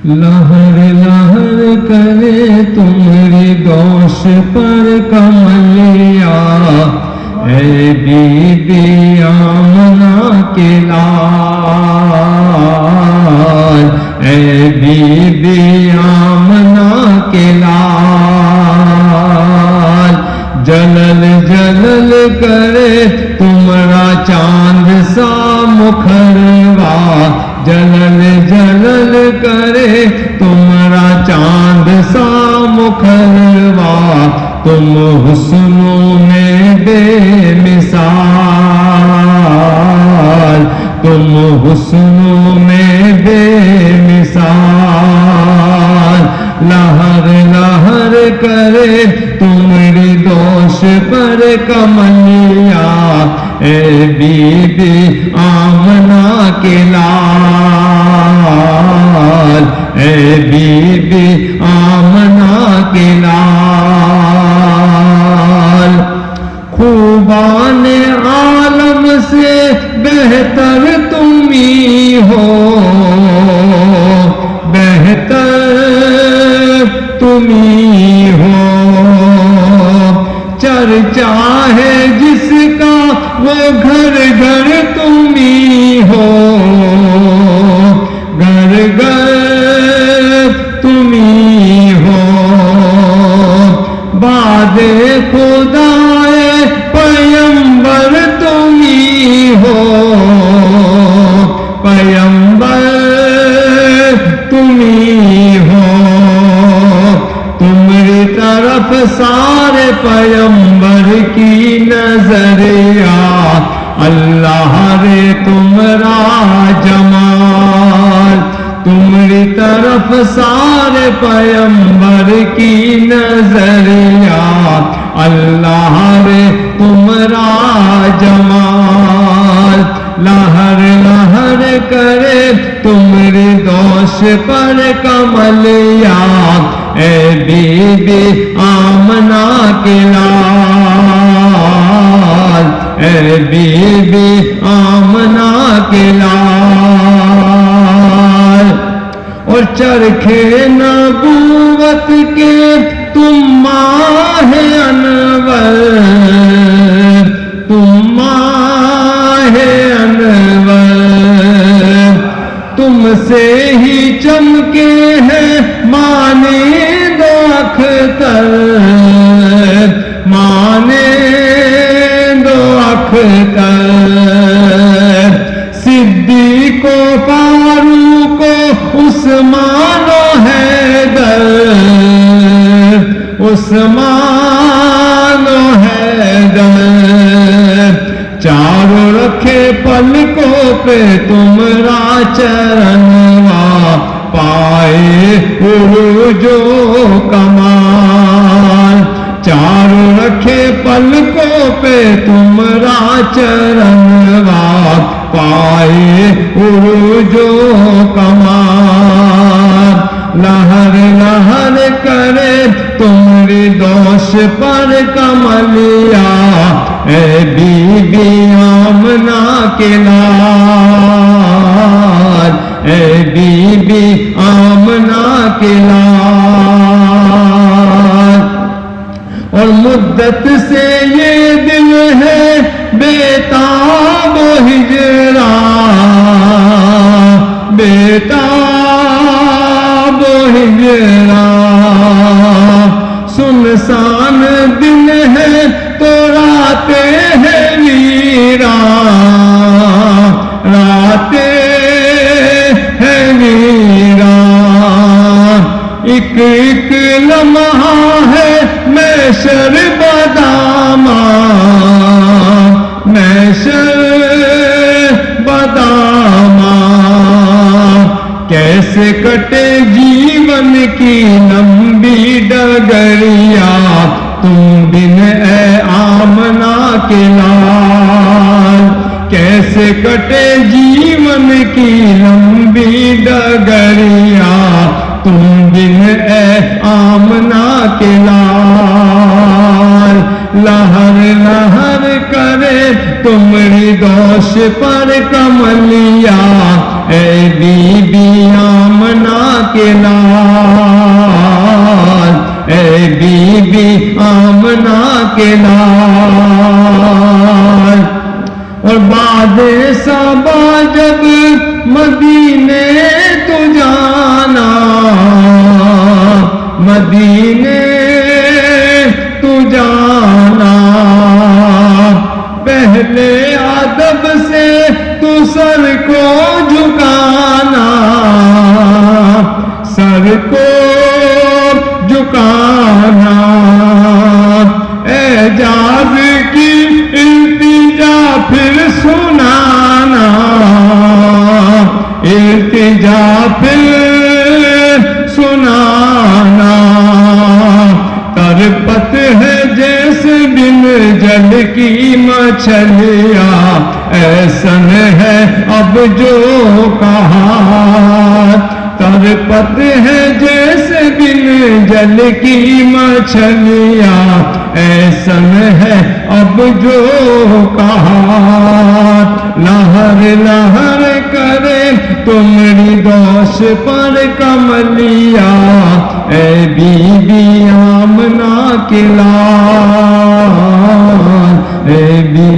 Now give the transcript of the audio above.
लहर लहर करे तुम्हारी दोष पर कमलिया, ऐ बीबी आमना के लाल, ऐ बीबी आमना के लाल। जलल जलल करे तुम्हारा चांद सा मुखरवा, जलल जलल करे तुम्हारा चांद सा मुखरवा। तुम हुस्नों में बेमिसाल, तुम हुस्नों में बेमिसाल। लहर लहर करे तुम्हारी दोष पर कमलिया, ऐ बीबी आमना के लाल, ऐ बीबी आमना के लाल। खूबाने आलम से बेहतर तुम ही हो, बेहतर तुम ही हो। चर्चा है जिसका वो घर घर तुम ही हो, घर घर तुम ही हो। बादे खुदाए पैगंबर तुम ही हो, पैगंबर तुम ही हो। तुम्हारी तरफ सारे पैगंबर की नजरिया, अल्लाह रे तुम्हारा जमाल। तुम्हारी तरफ सारे पैगंबर की नजरिया, अल्लाह रे तुम्हारा जमाल। लहर लहर करे तुम्हारी दोष पर कमलिया, ऐ बीबी आमना के लाल, ऐ बीबी आमना के लाल। और चरखे नबूवत के तुम माहे अनवर, तुम माहे अनवर। तुमसे ही चमके हैं माने दो अख्तर, माने दो अख्तर। सिद्दीको फारूको उस्मानो हैदर, उस्मानो हैदर। चारों रखे पलकों पे तुम्हारा चरणवा, पाए उरूजो कमाल। चारों रखे पलकों पे तुम्हारा चरणवा, पाए उरूजो कमाल। लहर लहर करे तुम्हारी दोष पर कमलिया, ऐ बीबी आमना के लाल, ऐ बीबी आमना के लाल। और मुद्दत से ये दिल है बेताब हिजरा, बेताब हिजरा। सुनसान दिन है तो रातें हैं वीरा, रातें हैं वीरा। एक एक लम्हा है मैशर बदामा, मैशर बदामा। कैसे कटे जीवन की लंबी डगरिया, तुम बिन ऐ आमना के लाल। कैसे कटे जीवन की लंबी डगरिया, तुम बिन ऐ आमना के लाल। लहर लहर करे तुम्हारी दोष पर कमलिया, ऐ बीबी आमना کے لال، اے بی بی آمنہ کے لال۔ اور بعد صبا جب مدینے تو جانا، مدینے تو جانا، پہلے ادب سے تو سر کو جھکانا، سر کو جھکانا، اعجاز کی التجا پھر سنانا، التجا پھر سنانا۔ ترپت ہے جیسے بن جل کی مچھلیاں، ایسن ہے اب جو کہا، ترپت ہے جیسے بن جل کی مچھلیاں، ایسن ہے اب جو کہا۔ لہر لہر کرے تمہاری دوش پر کملیا، اے بی بی آمنہ کے لال، اے بی